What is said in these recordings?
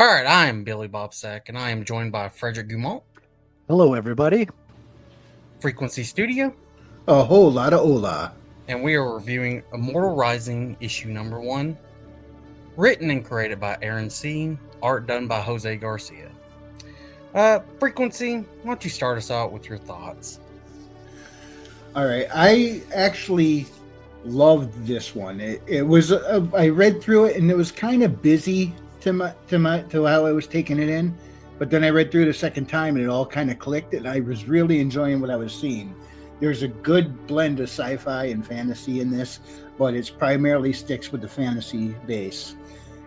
All right, I am Billy Bobsack, and I am joined by Frederick Gumont, Hello, everybody. Frequency Studio, A whole lot of hola. and we are reviewing Immortal Rising issue number 1, written and created by Aaron C., art done by Jose Garcia. Frequency, why don't you start us out with your thoughts? All right, I actually loved this one. It was I read through it and it was kind of busy to how I was taking it in, but then I read through it a second time and it all kind of clicked and I was really enjoying what I was seeing. There's a good blend of sci-fi and fantasy in this, but it's primarily sticks with the fantasy base.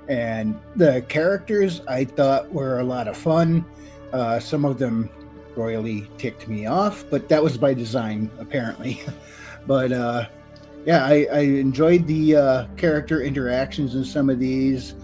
And the characters I thought were a lot of fun. Some of them royally ticked me off, but that was by design, apparently. But yeah, I enjoyed the character interactions in some of these.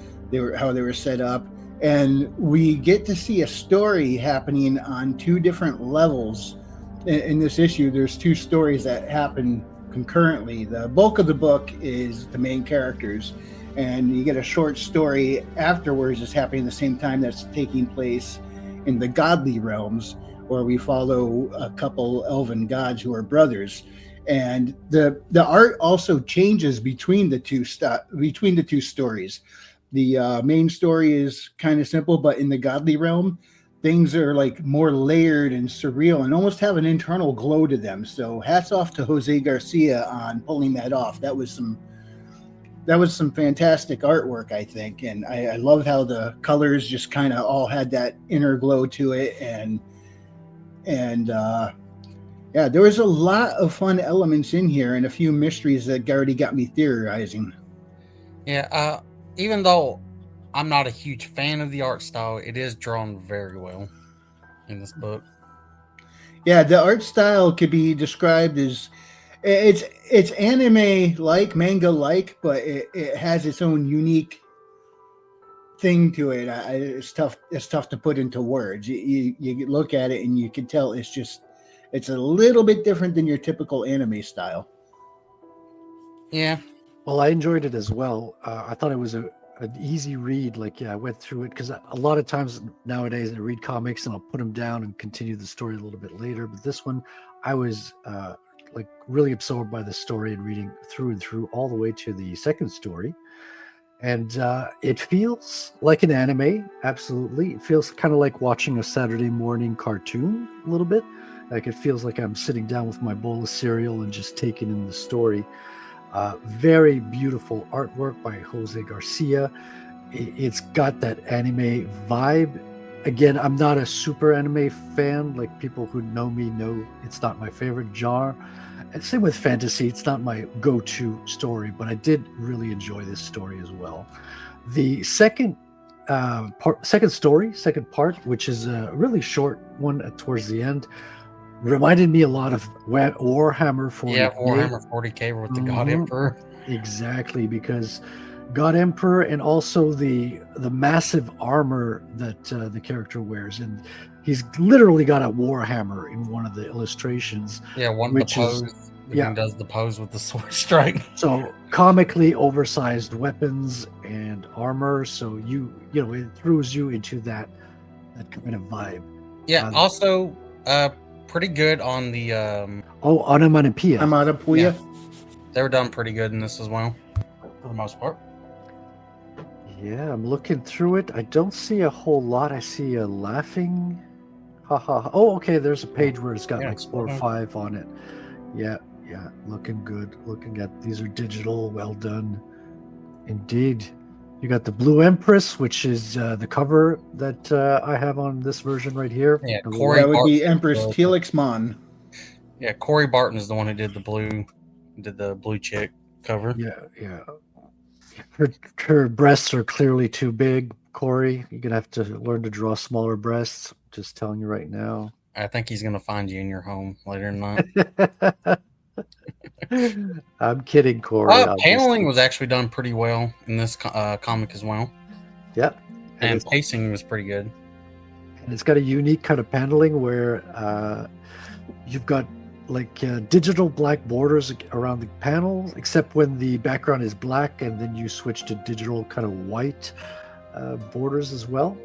How they were set up, and we get to see a story happening on two different levels. In this issue, there's two stories that happen concurrently. The bulk of the book is the main characters, and you get a short story afterwards that's happening at the same time that's taking place in the godly realms, where we follow a couple elven gods who are brothers. And the art also changes between the two stories. The main story is kind of simple, but in the godly realm, things are like more layered and surreal and almost have an internal glow to them. So hats off to Jose Garcia on pulling that off. That was some fantastic artwork, I think. And I loved how the colors just kind of all had that inner glow to it. And yeah, there was a lot of fun elements in here and a few mysteries that already got me theorizing. Yeah, even though I'm not a huge fan of the art style, it is drawn very well in this book. Yeah, the art style could be described as it's anime like, manga like, but it has its own unique thing to it. It's tough to put into words. You look at it and you can tell it's a little bit different than your typical anime style. Yeah. Well, I enjoyed it as well. I thought it was an easy read. I went through it because a lot of times nowadays I read comics and I'll put them down and continue the story a little bit later. But this one, I was really absorbed by the story and reading through and through all the way to the second story. And it feels like an anime, absolutely. It feels kind of like watching a Saturday morning cartoon a little bit. Like it feels like I'm sitting down with my bowl of cereal and just taking in the story. Very beautiful artwork by Jose Garcia. It's got that anime vibe. Again, I'm not a super anime fan. Like people who know me know it's not my favorite genre. And same with fantasy. It's not my go-to story, but I did really enjoy this story as well. The second part, which is a really short one towards the end, reminded me a lot of Warhammer 40K. Yeah, Warhammer 40K with the God Emperor. Exactly, because God Emperor and also the massive armor that the character wears. And he's literally got a Warhammer in one of the illustrations. Yeah, the pose. He does the pose with the sword strike. So comically oversized weapons and armor. So it throws you into that kind of vibe. Yeah, also pretty good on the onomatopoeia. Onomatopoeia. Yeah. They were done pretty good in this as well, for the most part. Yeah, I'm looking through it. I don't see a whole lot. I see a laughing. Ha ha. Oh, okay. There's a page where it's got 4 or 5 on it. Yeah, looking good. Looking at these are digital, well done, indeed. You got the Blue Empress, which is the cover that I have on this version right here. Yeah, that would be Empress Telix Mon. Yeah, Corey Barton is the one who did the blue chick cover. Yeah. Her breasts are clearly too big, Corey. You're gonna have to learn to draw smaller breasts. Just telling you right now. I think he's gonna find you in your home later tonight. I'm kidding, Corey. Paneling was actually done pretty well in this comic as well. Yep. And pacing was pretty good. And it's got a unique kind of paneling where you've got digital black borders around the panels, except when the background is black and then you switch to digital kind of white. borders as well.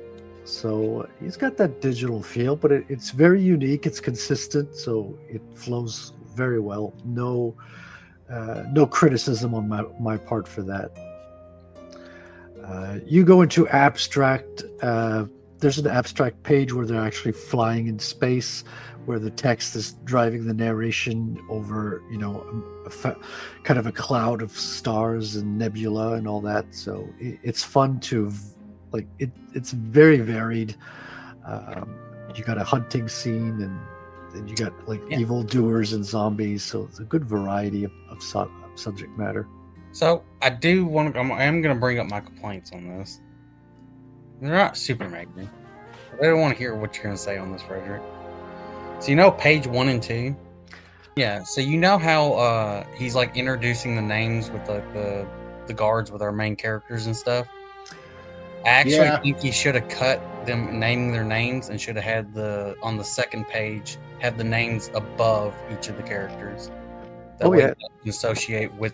So he's got that digital feel, but it's very unique. It's consistent, so it flows very well. No criticism on my part for that. You go into abstract. There's an abstract page where they're actually flying in space, where the text is driving the narration over, kind of a cloud of stars and nebula and all that. So it's fun to, it's very varied. You got a hunting scene, and you got evil doers and zombies. So it's a good variety of subject matter. So I am going to bring up my complaints on this. They're not super major. I don't want to hear what you're going to say on this, Frederick. So page 1 and 2? Yeah, so how he's introducing the names with the guards with our main characters and stuff? I actually think he should have cut them naming their names and should have had on the second page, have the names above each of the characters. That way you can associate with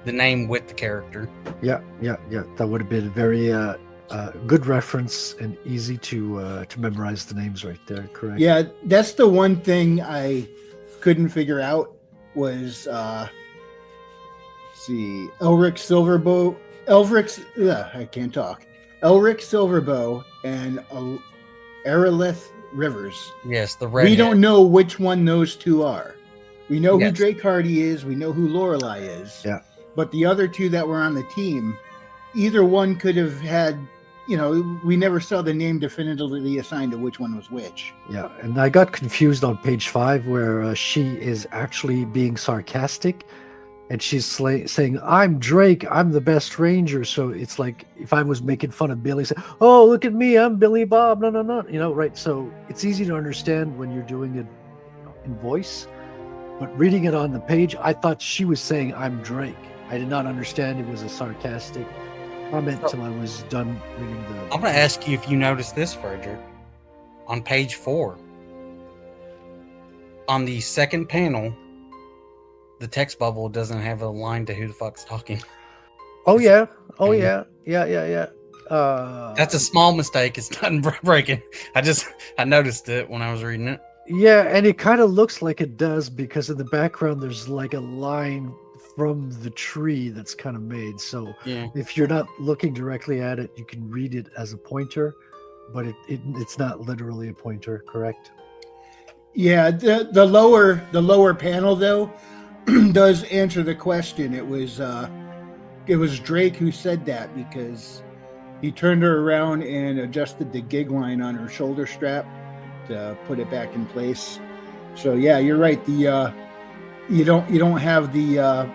the name with the character. Yeah. That would have been very good reference and easy to memorize the names right there. Correct. Yeah, that's the one thing I couldn't figure out was Elric Silverbow and Aerolith Rivers. Yes, the red. We don't know which one those two are. We know who Drake Hardy is. We know who Lorelei is. Yeah. But the other two that were on the team, either one could have had, we never saw the name definitively assigned to which one was which. Yeah, and I got confused on page 5 where she is actually being sarcastic, and she's saying, "I'm Drake, I'm the best ranger." So it's like if I was making fun of Billy, say, "Oh, look at me, I'm Billy Bob." No, right? So it's easy to understand when you're doing it in voice, but reading it on the page, I thought she was saying, "I'm Drake." I did not understand it was a sarcastic comment until I was done reading the... I'm going to ask you if you noticed this, Frederick. On page 4, on the second panel, the text bubble doesn't have a line to who the fuck's talking. Oh, yeah. Yeah. That's a small mistake. It's nothing breaking. I noticed it when I was reading it. Yeah, and it kind of looks like it does because in the background there's like a line from the tree that's kind of made. So if you're not looking directly at it, you can read it as a pointer, but it's not literally a pointer, correct? Yeah, the lower panel though does answer the question. It was Drake who said that because he turned her around and adjusted the gig line on her shoulder strap to put it back in place. So yeah, you're right. The you don't have the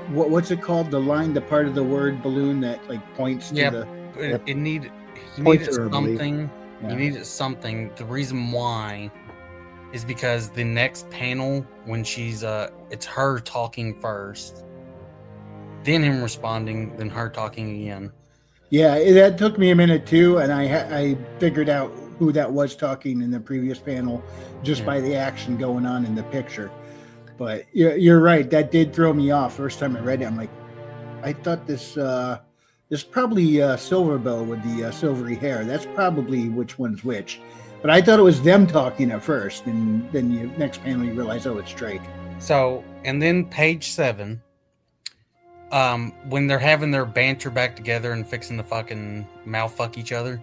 what's it called? The line, the part of the word balloon that points to the. You needed something. Yeah. You needed something. The reason why is because the next panel, when she's it's her talking first, then him responding, then her talking again. Yeah, that took me a minute too, and I figured out who that was talking in the previous panel just by the action going on in the picture. But you're right, that did throw me off. First time I read it, I'm like, I thought this probably Silverbow with the silvery hair. That's probably which one's which. But I thought it was them talking at first, and then next panel you realize, oh, it's Drake. So, and then page 7, when they're having their banter back together and fixing to fucking mouth fuck each other,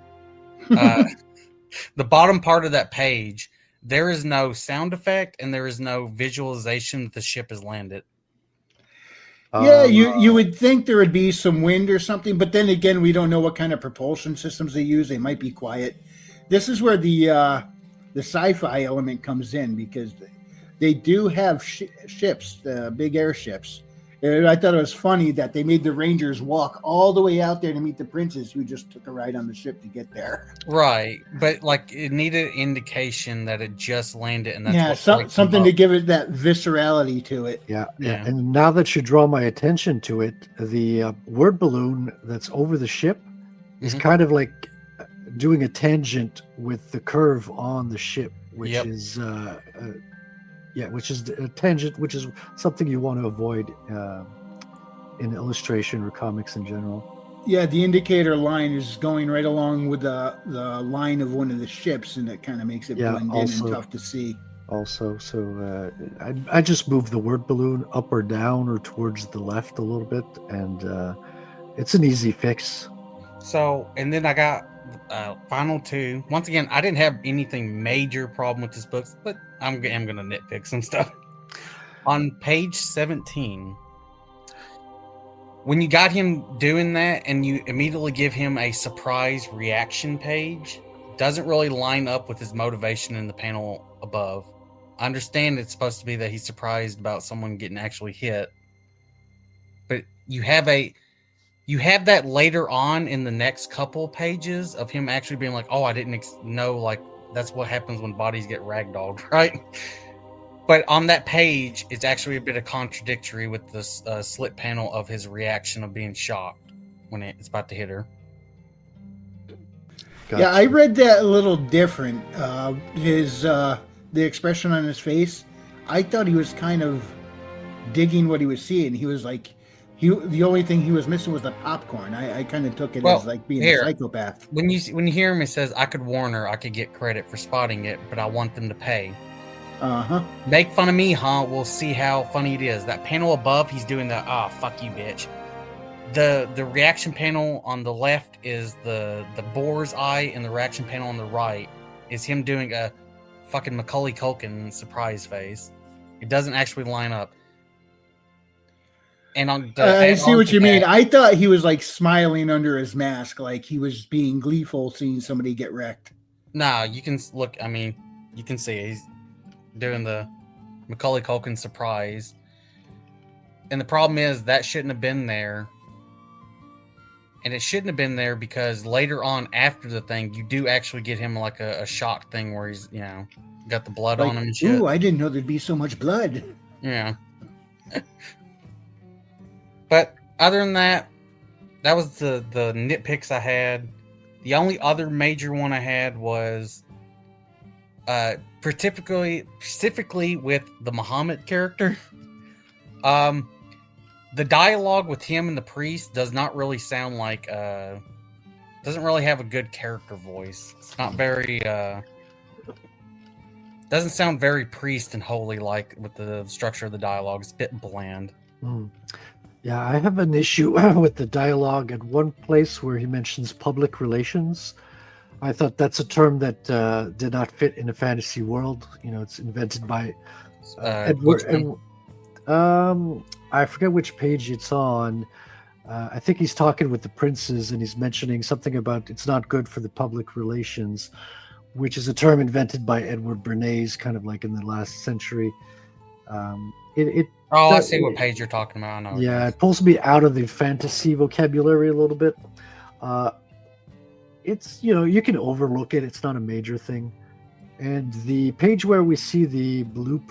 the bottom part of that page, there is no sound effect and there is no visualization that the ship has landed. Yeah, you would think there would be some wind or something, but then again, we don't know what kind of propulsion systems they use. They might be quiet. This is where the sci-fi element comes in because they do have ships, big airships. And I thought it was funny that they made the Rangers walk all the way out there to meet the princes who just took a ride on the ship to get there. Right, but it needed indication that it just landed, and that's something to give it that viscerality to it. Yeah. And now that you draw my attention to it, the word balloon that's over the ship is kind of like doing a tangent with the curve on the ship, which is which is a tangent, which is something you want to avoid in illustration or comics in general. the indicator line is going right along with the line of one of the ships, and it kind of makes it blend in and tough to see. Also, so I just moved the word balloon up or down or towards the left a little bit, and it's an easy fix. So, and then I got final two. Once again, I didn't have anything major problem with this book, but I'm going to nitpick some stuff. On page 17, when you got him doing that and you immediately give him a surprise reaction page, doesn't really line up with his motivation in the panel above. I understand it's supposed to be that he's surprised about someone getting actually hit, but you have that later on in the next couple pages of him actually being like, oh, I didn't know, like, that's what happens when bodies get ragdolled, right? But on that page, it's actually a bit of contradictory with the slit panel of his reaction of being shocked when it's about to hit her. Gotcha. Yeah, I read that a little different. The expression on his face, I thought he was kind of digging what he was seeing. He was like, the only thing he was missing was the popcorn. I kind of took it as like being a psychopath. When you hear him, he says, "I could warn her. I could get credit for spotting it, but I want them to pay." Make fun of me, huh? We'll see how funny it is. That panel above, he's doing the fuck you, bitch. The reaction panel on the left is the boar's eye, and the reaction panel on the right is him doing a fucking Macaulay Culkin surprise face. It doesn't actually line up. And on I see what you mean. I thought he was like smiling under his mask, like he was being gleeful seeing somebody get wrecked. Nah, you can look. I mean, you can see he's doing the Macaulay Culkin surprise. And the problem is that shouldn't have been there. And it shouldn't have been there because later on after the thing, you do actually get him like a shock thing where he's, got the blood on him and shit. Ooh, I didn't know there'd be so much blood. Yeah. But other than that, that was the nitpicks I had. The only other major one I had was specifically with the Muhammad character. The dialogue with him and the priest does not really sound like doesn't really have a good character voice. It's not very doesn't sound very priest and holy like with the structure of the dialogue. It's a bit bland. Yeah, I have an issue with the dialogue at one place where he mentions public relations. I thought that's a term that did not fit in a fantasy world. It's invented by Edward. I forget which page it's on. I think he's talking with the princes, and he's mentioning something about it's not good for the public relations, which is a term invented by Edward Bernays, kind of like in the last century. I see what page you're talking about. I know. Yeah, it pulls me out of the fantasy vocabulary a little bit. It's, you can overlook it. It's not a major thing. And the page where we see the blue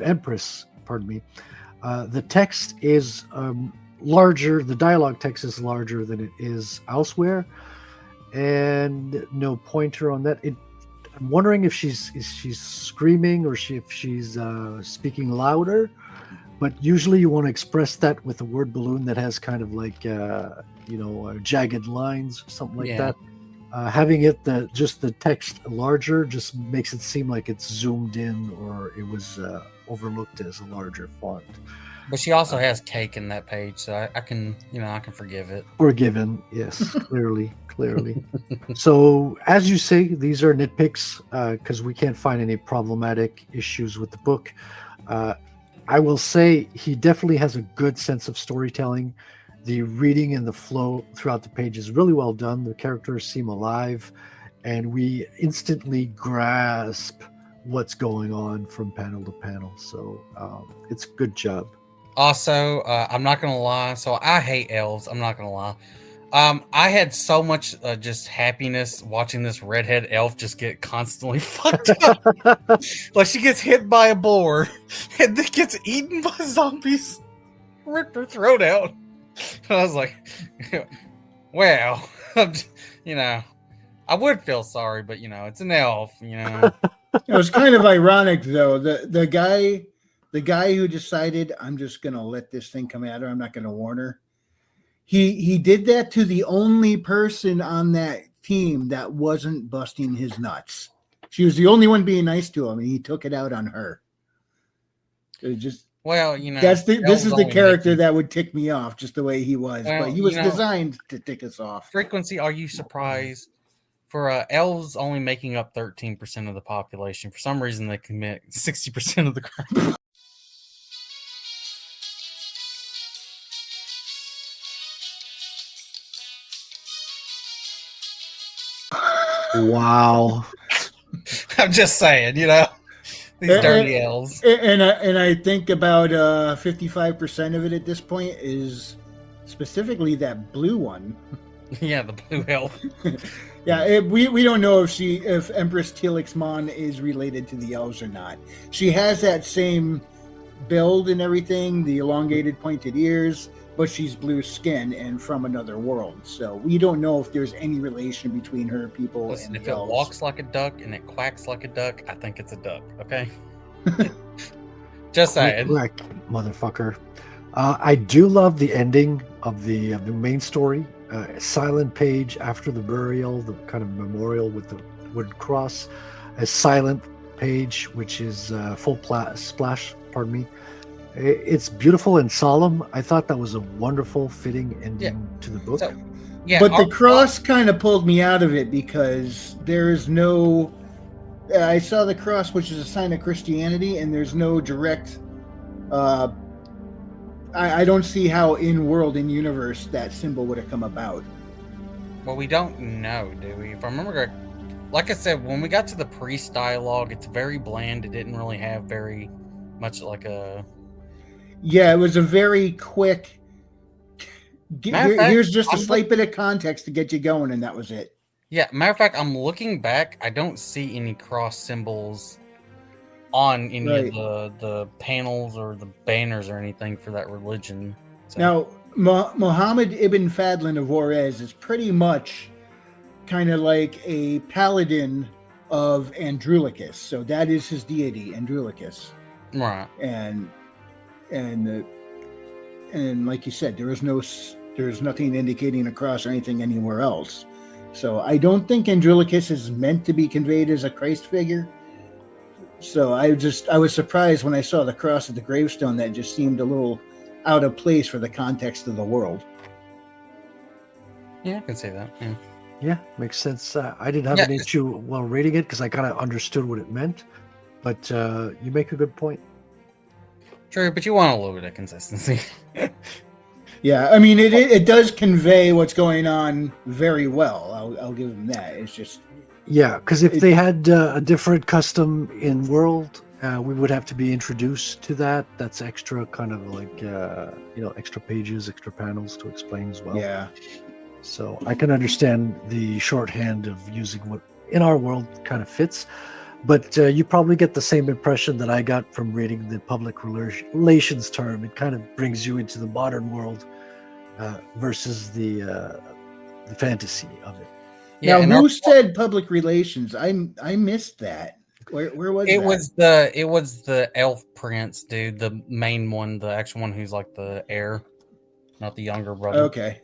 empress, the text is larger. The dialogue text is larger than it is elsewhere. And no pointer on that. I'm wondering if she's screaming or if she's speaking louder. But usually you want to express that with a word balloon that has kind of like, jagged lines or something like that. Having it just the text larger just makes it seem like it's zoomed in or it was overlooked as a larger font. But she also has cake in that page, so I can forgive it. Forgiven, yes, clearly. So, as you say, these are nitpicks because we can't find any problematic issues with the book. I will say he definitely has a good sense of storytelling. The reading and the flow throughout the page is really well done. The characters seem alive, and we instantly grasp what's going on from panel to panel. So it's a good job. Also, I'm not going to lie. So I hate elves. I'm not going to lie. I had so much just happiness watching this redhead elf just get constantly fucked up. Like she gets hit by a boar and then gets eaten by zombies. Ripped her throat out. And I was like, well, I would feel sorry, but it's an elf, It was kind of ironic though. The guy who decided I'm just gonna let this thing come at her, I'm not gonna warn her. He did that to the only person on that team that wasn't busting his nuts. She was the only one being nice to him, and he took it out on her. It just Well, you know, this is the only character making- that would tick me off, just the way he was. Well, But he was you know- designed to tick us off. Frequency, are you surprised? For elves only making up 13% of the population, for some reason they commit 60% of the crime. Wow. I'm just saying, you know, these dirty elves. And I think about 55% of it at this point is specifically that blue one. Yeah, the blue elf. Yeah, we don't know if Empress Telix Mon is related to the elves or not. She has that same build and everything, the elongated pointed ears, but she's blue skin and from another world. So we don't know if there's any relation between her people Listen, and if the it elves. walks like a duck and it quacks like a duck, I think it's a duck. Okay. Just saying. Correct, motherfucker. I do love the ending of the main story. Silent page after the burial, the kind of memorial with the wooden cross. A silent page, which is full splash. Pardon me. It's beautiful and solemn. I thought that was a wonderful, fitting ending to the book. So, yeah, But the cross kind of pulled me out of it because there is no. I saw the cross, which is a sign of Christianity, and there's no direct. I don't see how in world, in universe, that symbol would have come about. Well, we don't know, do we? If I remember correct, like I said, when we got to the priest dialogue, it's very bland. It didn't really have very much like a. Yeah, it was a very quick. Matter of fact, Here's just a I'm slight bit of context to get you going, and that was it. Yeah, matter of fact, I'm looking back. I don't see any cross symbols on any Right. of the panels or the banners or anything for that religion. So, Now, Muhammad ibn Fadlan of Juarez is pretty much kind of like a paladin of Andronicus. So that is his deity, Andronicus. right. And like you said, there's nothing indicating a cross or anything anywhere else. So I don't think Andronicus is meant to be conveyed as a Christ figure. So I was surprised when I saw the cross at the gravestone. That just seemed a little out of place for the context of the world. Yeah, I can see that. Yeah. Yeah, makes sense. I didn't have Yeah, an issue while reading it because I kind of understood what it meant. But you make a good point. True, but you want a little bit of consistency. Yeah, I mean it does convey what's going on very well. I'll give them that. It's just Yeah, because if they had a different custom in world, we would have to be introduced to that. That's extra kind of like, extra pages, extra panels to explain as well. yeah. So I can understand the shorthand of using what in our world kind of fits. But you probably get the same impression that I got from reading the public relations term. It kind of brings you into the modern world versus the fantasy of it. Yeah, and now, who said public relations? I missed that. Where was that? it was the elf prince dude, the main one, the actual one who's like the heir, not the younger brother. Okay.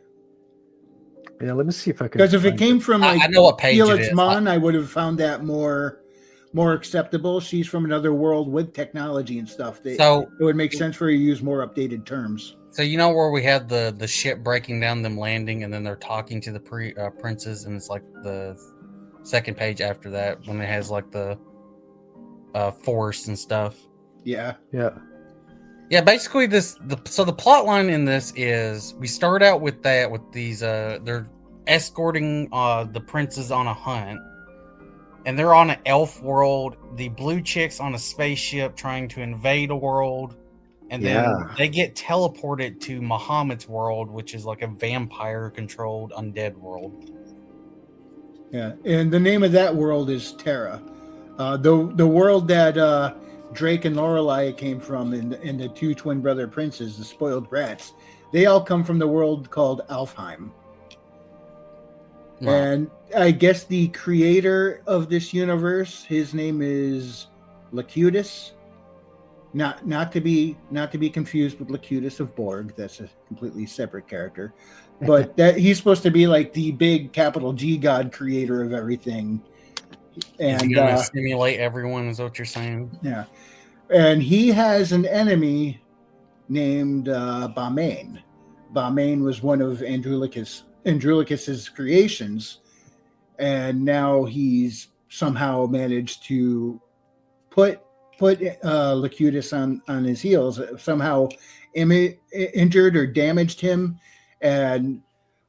Yeah, let me see if I can. Because if it came from like I know what page it Felix is. Mon, I would have found that more acceptable. She's from another world with technology and stuff. So it would make sense for you to use more updated terms. So you know where we had the ship breaking down, them landing, and then they're talking to the princes, and it's like the second page after that when it has like the forest and stuff. Yeah. Yeah, basically so the plot line in this is we start out with these they're escorting the princes on a hunt, and they're on an elf world. The blue chick's on a spaceship trying to invade a world, and then they get teleported to Muhammad's world, which is like a vampire controlled undead world. Yeah, and the name of that world is Terra. The world that Drake and Lorelei came from, and the two twin brother princes, the spoiled brats, they all come from the world called Alfheim. Wow. And I guess the creator of this universe, his name is Locutus. Not to be confused with Locutus of Borg. That's a completely separate character. but that he's supposed to be like the big capital G God creator of everything. Is he And gonna simulate everyone? Is what you're saying? yeah, and he has an enemy named Bamain. Bamain was one of Andronicus's creations, and now he's somehow managed to put Locutus on his heels, somehow injured or damaged him, and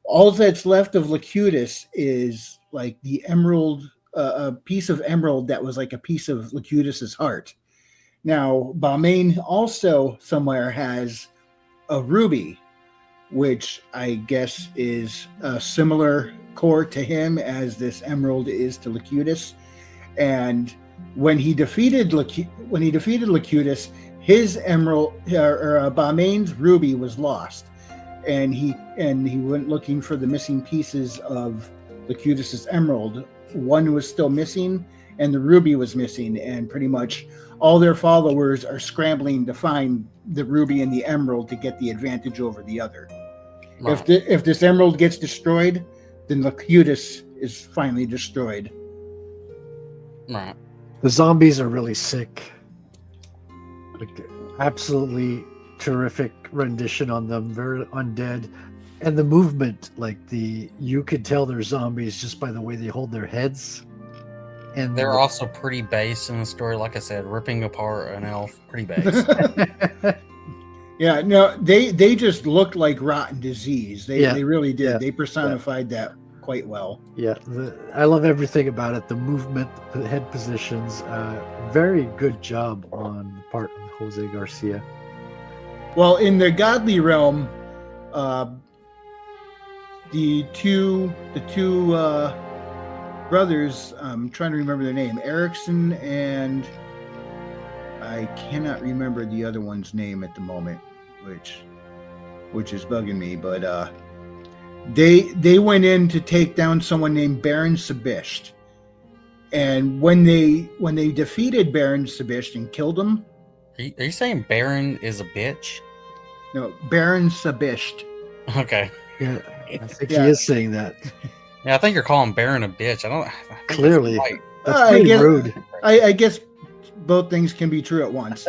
all that's left of Locutus is like the emerald, a piece of emerald that was like a piece of Locutus's heart. Now, Balmain also somewhere has a ruby, which I guess is a similar core to him as this emerald is to Locutus. And when he defeated Locutus, his emerald or Balmain's ruby was lost, and he went looking for the missing pieces of Locutus's emerald. One was still missing, and the ruby was missing, and pretty much all their followers are scrambling to find the ruby and the emerald to get the advantage over the other. Right. If this emerald gets destroyed, then Locutus is finally destroyed. Right. The zombies are really sick. Like, absolutely terrific rendition on them, very undead. And the movement, you could tell they're zombies just by the way they hold their heads. And they're also pretty base in the story. Like I said, ripping apart an elf, pretty base. Yeah, no, they just looked like rotten disease. They really did. Yeah. They personified that quite well. Yeah, I love everything about it. The movement, the head positions. Very good job on the part of Jose Garcia. Well, in the godly realm, the two brothers, I'm trying to remember their name, Erickson, and I cannot remember the other one's name at the moment, which is bugging me, but they went in to take down someone named Baron Sabisht. And when they defeated Baron Sabisht and killed him. Are you saying Baron is a bitch? No, Baron Sabisht. Okay. Yeah, I think he is saying that. Yeah, I think you're calling Baron a bitch. Clearly. That's pretty rude. I guess both things can be true at once.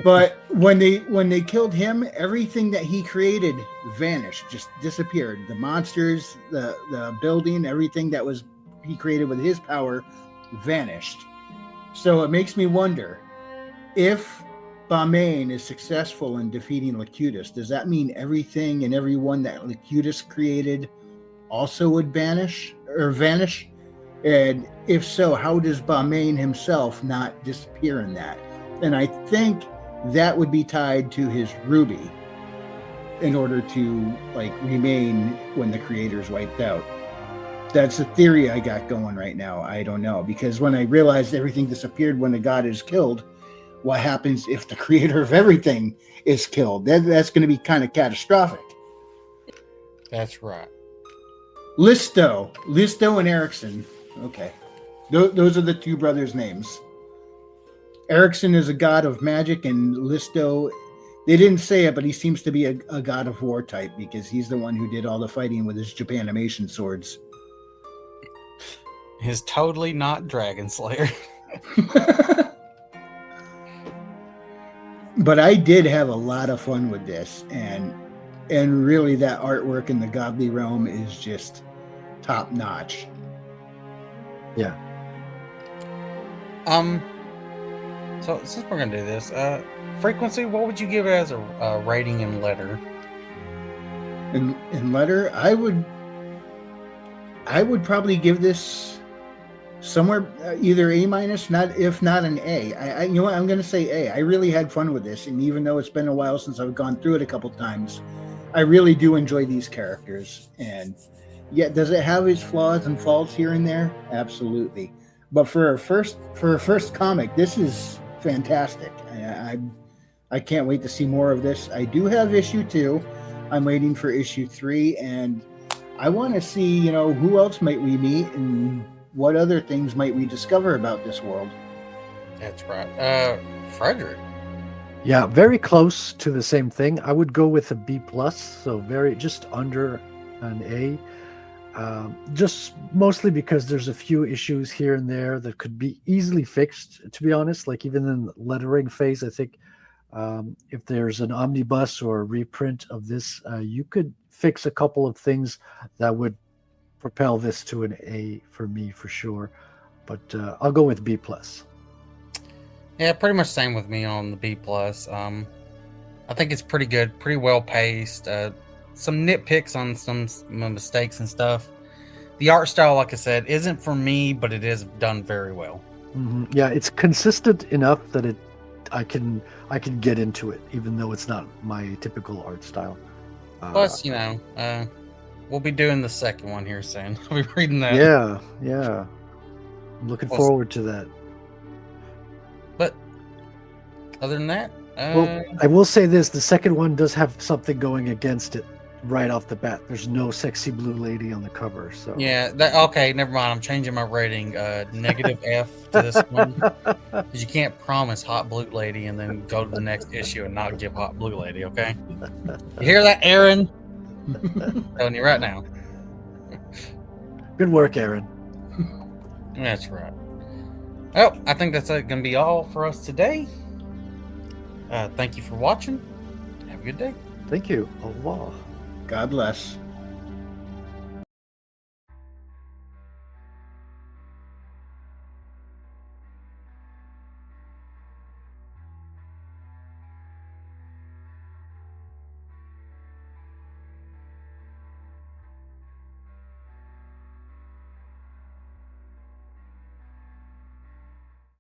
But when they killed him, everything that he created vanished, just disappeared. The monsters, the building, everything that was he created with his power vanished. So it makes me wonder, if Balmain is successful in defeating Locutus, does that mean everything and everyone that Locutus created also would vanish? And if so, how does Balmain himself not disappear in that? And I think that would be tied to his ruby in order to remain when the creator's wiped out. That's a theory I got going right now. I don't know, because when I realized everything disappeared when the god is killed, what happens if the creator of everything is killed? That's going to be kind of catastrophic. That's right. Listo and Erickson. Okay. Those are the two brothers' names. Erickson is a god of magic, and Listo, they didn't say it, but he seems to be a god of war type, because he's the one who did all the fighting with his Japanimation swords. He's totally not Dragon Slayer. But I did have a lot of fun with this, and really that artwork in the godly realm is just top notch. Yeah. So since we're gonna do this, frequency, what would you give it as a rating in letter? In letter, I would probably give this somewhere either A minus, if not an A. I you know what, I'm going to say A. I really had fun with this, and even though it's been a while since I've gone through it a couple times, I really do enjoy these characters. And yet, does it have its flaws and faults here and there? Absolutely. But for a first comic, this is fantastic. I can't wait to see more of this. I do have issue 2. I'm waiting for issue 3, and I want to see, who else might we meet and what other things might we discover about this world. That's right. Frederick. Yeah, very close to the same thing. I would go with a B+, so just under an A. Just mostly because there's a few issues here and there that could be easily fixed, to be honest. Like even in the lettering phase, I think if there's an omnibus or a reprint of this, you could fix a couple of things that would propel this to an A for me for sure. But I'll go with B plus. Yeah, pretty much same with me on the B plus. I think it's pretty good, pretty well paced. Some nitpicks on some mistakes and stuff. The art style, like I said, isn't for me, but it is done very well. Mm-hmm. Yeah, it's consistent enough that I can get into it, even though it's not my typical art style. Plus, we'll be doing the second one here soon. I'll be reading that. Yeah. I'm looking forward to that. But other than that, well, I will say this: the second one does have something going against it right off the bat. There's no sexy blue lady on the cover. So yeah, okay, never mind. I'm changing my rating. Negative F to this one because you can't promise hot blue lady and then go to the next issue and not give hot blue lady. Okay, you hear that, Aaron? I'm telling you right now. Good work, Aaron. That's right. Well, I think that's going to be all for us today. Thank you for watching. Have a good day. Thank you. Au revoir. God bless.